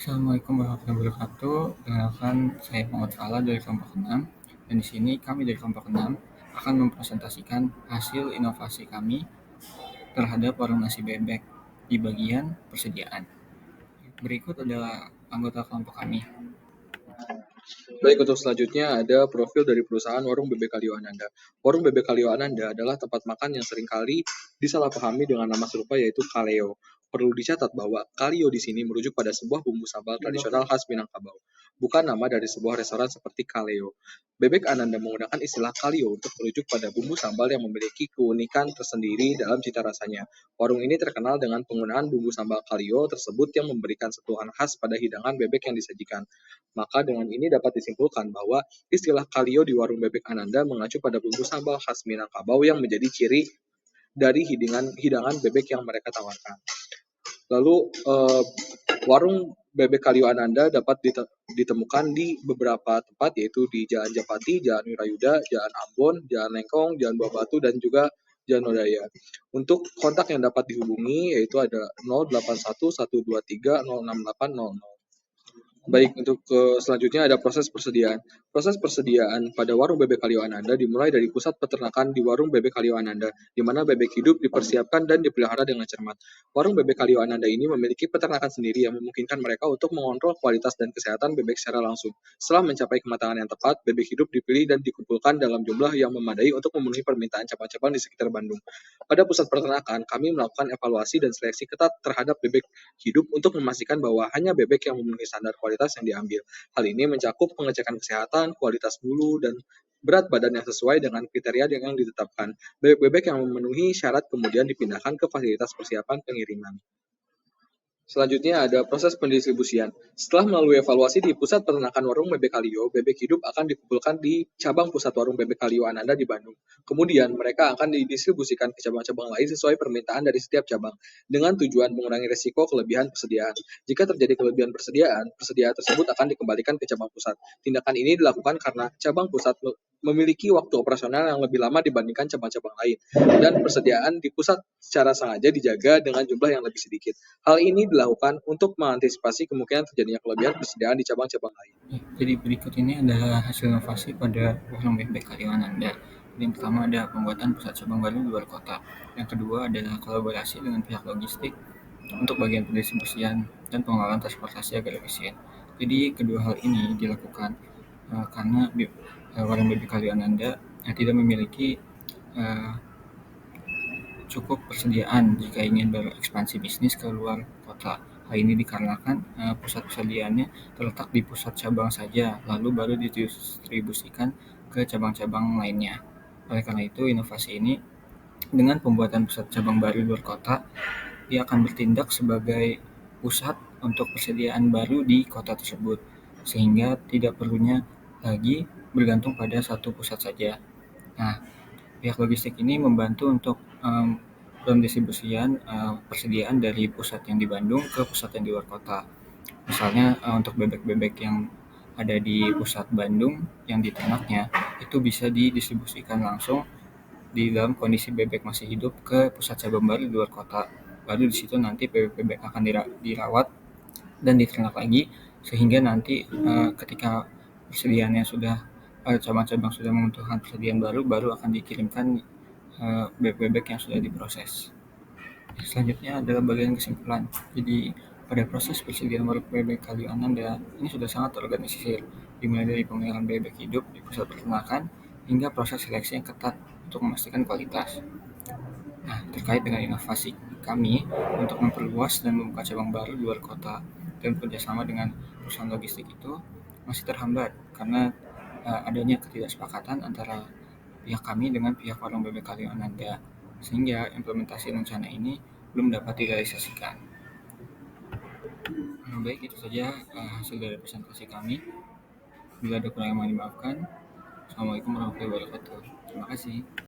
Assalamualaikum warahmatullahi wabarakatuh. Perkenalkan, saya Muhammad Fala dari kelompok 6. Dan di sini kami dari kelompok 6 akan mempresentasikan hasil inovasi kami terhadap warung nasi bebek di bagian persediaan. Berikut adalah anggota kelompok kami. Baik, untuk selanjutnya ada profil dari perusahaan Warung Bebek Kalio Ananda. Warung Bebek Kalio Ananda adalah tempat makan yang seringkali disalahpahami dengan nama serupa yaitu Kaleo. Perlu dicatat bahwa Kalio di sini merujuk pada sebuah bumbu sambal tradisional khas Minangkabau, bukan nama dari sebuah restoran seperti Kaleo. Bebek Ananda menggunakan istilah Kalio untuk merujuk pada bumbu sambal yang memiliki keunikan tersendiri dalam cita rasanya. Warung ini terkenal dengan penggunaan bumbu sambal Kalio tersebut yang memberikan sentuhan khas pada hidangan bebek yang disajikan. Maka dengan ini dapat disimpulkan bahwa istilah kalio di warung bebek Ananda mengacu pada bumbu sambal khas Minangkabau yang menjadi ciri dari hidangan bebek yang mereka tawarkan. Lalu warung bebek Kalio Ananda dapat ditemukan di beberapa tempat yaitu di Jalan Japati, Jalan Wirayuda, Jalan Ambon, Jalan Lengkong, Jalan Buah Batu dan juga Jalan Lodaya. Untuk kontak yang dapat dihubungi yaitu ada 081 123 06800. Baik, untuk selanjutnya ada proses persediaan. Proses persediaan pada warung bebek Kalio Ananda dimulai dari pusat peternakan di warung bebek Kalio Ananda, di mana bebek hidup dipersiapkan dan dipelihara dengan cermat. Warung bebek Kalio Ananda ini memiliki peternakan sendiri yang memungkinkan mereka untuk mengontrol kualitas dan kesehatan bebek secara langsung. Setelah mencapai kematangan yang tepat, bebek hidup dipilih dan dikumpulkan dalam jumlah yang memadai untuk memenuhi permintaan cabang-cabang di sekitar Bandung. Pada pusat peternakan, kami melakukan evaluasi dan seleksi ketat terhadap bebek hidup untuk memastikan bahwa hanya bebek yang memenuhi standar kualitas yang diambil. Hal ini mencakup pengecekan kesehatan, kualitas bulu, dan berat badan yang sesuai dengan kriteria yang ditetapkan. Bebek-bebek yang memenuhi syarat kemudian dipindahkan ke fasilitas persiapan pengiriman. Selanjutnya ada proses pendistribusian. Setelah melalui evaluasi di pusat peternakan warung bebek Kalio, bebek hidup akan dikumpulkan di cabang pusat warung bebek Kalio Ananda di Bandung. Kemudian mereka akan didistribusikan ke cabang-cabang lain sesuai permintaan dari setiap cabang, dengan tujuan mengurangi resiko kelebihan persediaan. Jika terjadi kelebihan persediaan, persediaan tersebut akan dikembalikan ke cabang pusat. Tindakan ini dilakukan karena cabang pusat memiliki waktu operasional yang lebih lama dibandingkan cabang-cabang lain, dan persediaan di pusat secara sengaja dijaga dengan jumlah yang lebih sedikit. Hal ini dilakukan untuk mengantisipasi kemungkinan terjadinya kelebihan persediaan di cabang-cabang lain. Jadi berikut ini adalah hasil inovasi pada warung bebek Kalio Ananda. Yang pertama ada pembuatan pusat cabang baru di luar kota. Yang kedua adalah kolaborasi dengan pihak logistik untuk bagian pendistribusian dan pengelolaan transportasi agar efisien. Jadi kedua hal ini dilakukan karena warung bebek Kalio Ananda tidak memiliki cukup persediaan jika ingin berekspansi bisnis ke luar kota. Hal ini dikarenakan pusat persediaannya terletak di pusat cabang saja, lalu baru didistribusikan ke cabang-cabang lainnya. Oleh karena itu, inovasi ini dengan pembuatan pusat cabang baru di luar kota, dia akan bertindak sebagai pusat untuk persediaan baru di kota tersebut, sehingga tidak perlunya lagi bergantung pada satu pusat saja. Nah, pihak logistik ini membantu untuk pendistribusian persediaan dari pusat yang di Bandung ke pusat yang di luar kota. Misalnya untuk bebek-bebek yang ada di pusat Bandung yang diternaknya itu bisa didistribusikan langsung di dalam kondisi bebek masih hidup ke pusat cabang baru di luar kota. Lalu di situ nanti bebek-bebek akan dirawat dan diternak lagi sehingga nanti ketika persediaannya sudah cabang-cabang sudah membutuhkan persediaan baru akan dikirimkan bebek-bebek yang sudah diproses. Selanjutnya adalah bagian kesimpulan. Jadi pada proses persediaan warung bebek Kalio Ananda ini sudah sangat terorganisir, dimulai dari pemeliharaan bebek hidup di pusat peternakan hingga proses seleksi yang ketat untuk memastikan kualitas. Nah, terkait dengan inovasi kami untuk memperluas dan membuka cabang baru di luar kota dan kerjasama dengan perusahaan logistik itu masih terhambat karena adanya ketidaksepakatan antara pihak kami dengan pihak warung bebek Kalio Ananda, sehingga implementasi rencana ini belum dapat direalisasikan. Baik, itu saja hasil dari presentasi kami. Bila ada kurang yang mau dimaafkan, Assalamualaikum warahmatullahi wabarakatuh. Terima kasih.